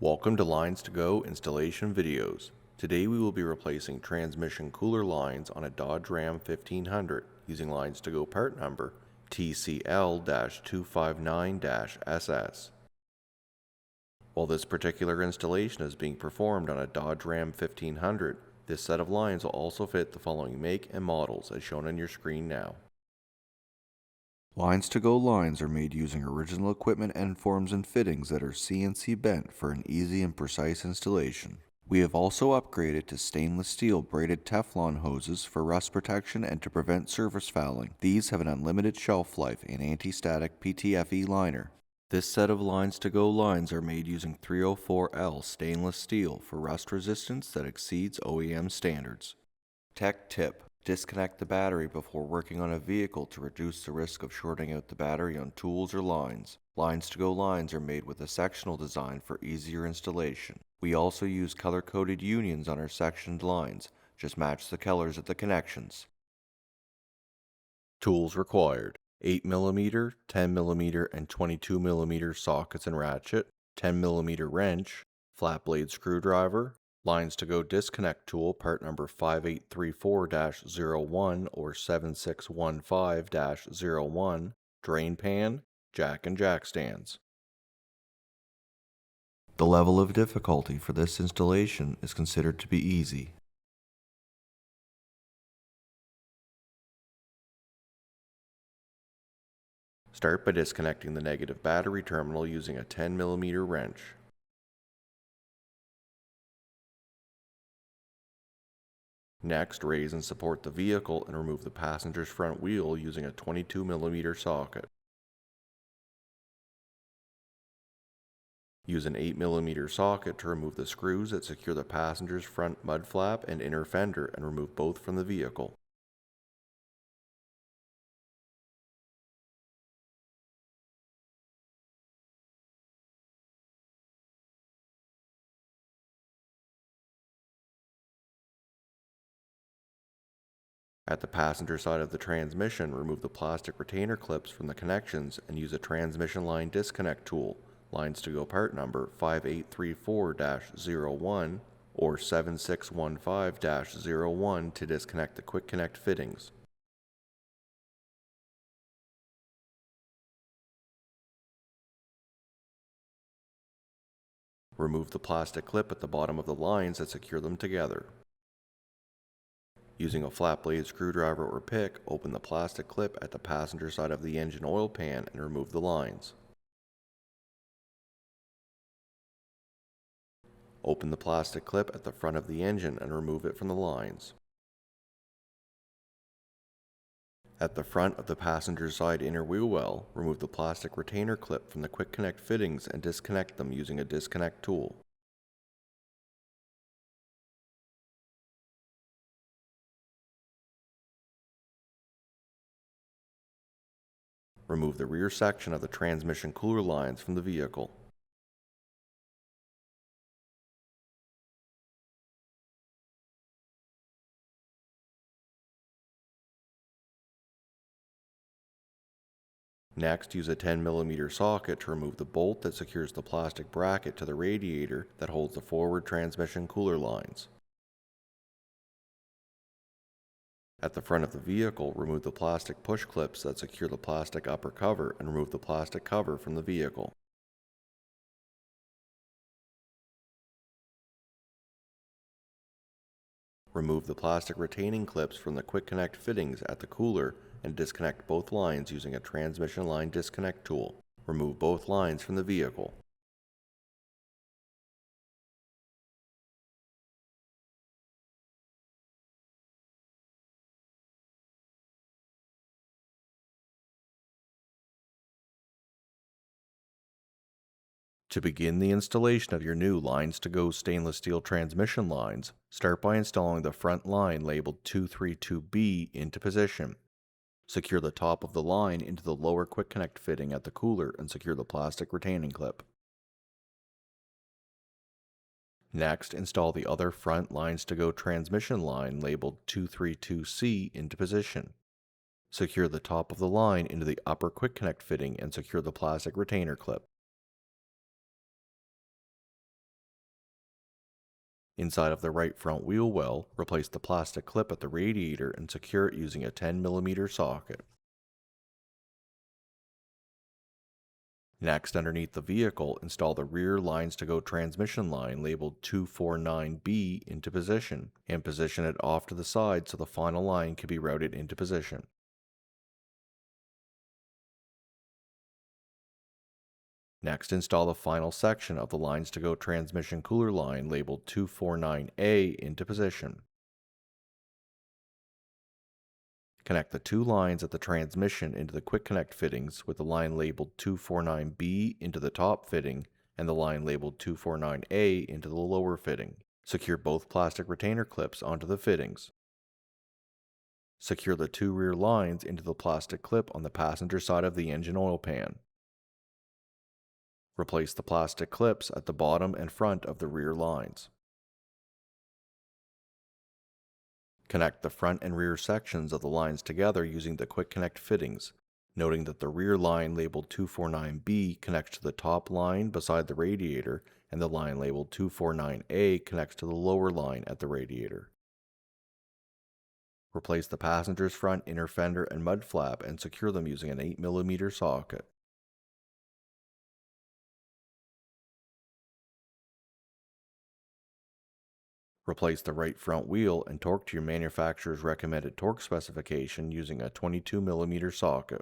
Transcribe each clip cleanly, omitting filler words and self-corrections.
Welcome to LinesToGo installation videos. Today we will be replacing transmission cooler lines on a Dodge Ram 1500 using LinesToGo part number TCL-259-SS. While this particular installation is being performed on a Dodge Ram 1500, this set of lines will also fit the following make and models as shown on your screen now. LinesToGo lines are made using original equipment end forms and fittings that are CNC bent for an easy and precise installation. We have also upgraded to stainless steel braided Teflon hoses for rust protection and to prevent surface fouling. These have an unlimited shelf life and anti-static PTFE liner. This set of LinesToGo lines are made using 304L stainless steel for rust resistance that exceeds OEM standards. Tech tip: disconnect the battery before working on a vehicle to reduce the risk of shorting out the battery on tools or lines. LinesToGo lines are made with a sectional design for easier installation. We also use color-coded unions on our sectioned lines. Just match the colors at the connections. Tools required: 8mm, 10mm, and 22mm sockets and ratchet, 10mm wrench, flat blade screwdriver, LinesToGo disconnect tool part number 5834-01 or 7615-01, drain pan, jack and jack stands. The level of difficulty for this installation is considered to be easy. Start by disconnecting the negative battery terminal using a 10mm wrench. Next, raise and support the vehicle and remove the passenger's front wheel using a 22mm socket. Use an 8mm socket to remove the screws that secure the passenger's front mud flap and inner fender and remove both from the vehicle. At the passenger side of the transmission, remove the plastic retainer clips from the connections and use a transmission line disconnect tool, LinesToGo part number 5834-01 or 7615-01 to disconnect the quick connect fittings. Remove the plastic clip at the bottom of the lines that secure them together. Using a flat blade screwdriver or pick, open the plastic clip at the passenger side of the engine oil pan and remove the lines. Open the plastic clip at the front of the engine and remove it from the lines. At the front of the passenger side inner wheel well, remove the plastic retainer clip from the quick connect fittings and disconnect them using a disconnect tool. Remove the rear section of the transmission cooler lines from the vehicle. Next, use a 10mm socket to remove the bolt that secures the plastic bracket to the radiator that holds the forward transmission cooler lines. At the front of the vehicle, remove the plastic push clips that secure the plastic upper cover and remove the plastic cover from the vehicle. Remove the plastic retaining clips from the quick connect fittings at the cooler and disconnect both lines using a transmission line disconnect tool. Remove both lines from the vehicle. To begin the installation of your new LinesToGo stainless steel transmission lines, start by installing the front line labeled 232B into position. Secure the top of the line into the lower quick connect fitting at the cooler and secure the plastic retaining clip. Next, install the other front LinesToGo transmission line labeled 232C into position. Secure the top of the line into the upper quick connect fitting and secure the plastic retainer clip. Inside of the right front wheel well, replace the plastic clip at the radiator and secure it using a 10mm socket. Next, underneath the vehicle, install the rear LinesToGo transmission line labeled 249B into position, and position it off to the side so the final line can be routed into position. Next, install the final section of the LinesToGo transmission cooler line labeled 249A into position. Connect the two lines at the transmission into the quick connect fittings with the line labeled 249B into the top fitting and the line labeled 249A into the lower fitting. Secure both plastic retainer clips onto the fittings. Secure the two rear lines into the plastic clip on the passenger side of the engine oil pan. Replace the plastic clips at the bottom and front of the rear lines. Connect the front and rear sections of the lines together using the quick connect fittings, noting that the rear line labeled 249B connects to the top line beside the radiator and the line labeled 249A connects to the lower line at the radiator. Replace the passenger's front inner fender and mud flap and secure them using an 8mm socket. Replace the right front wheel and torque to your manufacturer's recommended torque specification using a 22mm socket.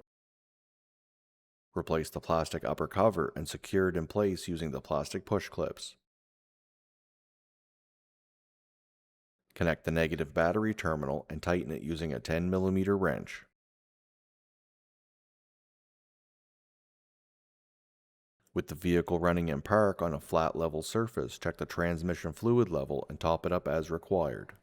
Replace the plastic upper cover and secure it in place using the plastic push clips. Connect the negative battery terminal and tighten it using a 10mm wrench. With the vehicle running in park on a flat level surface, check the transmission fluid level and top it up as required.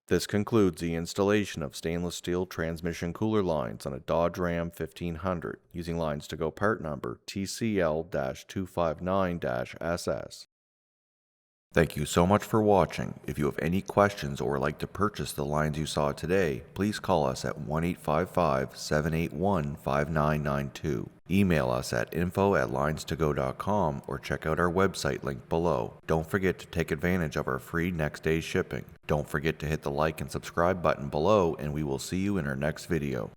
This concludes the installation of stainless steel transmission cooler lines on a Dodge Ram 1500 using LinesToGo part number TCL-259-SS. Thank you so much for watching. If you have any questions or would like to purchase the lines you saw today, please call us at 1-855-781-5992. Email us at info@linestogo.com or check out our website link below. Don't forget to take advantage of our free next day shipping. Don't forget to hit the like and subscribe button below, and we will see you in our next video.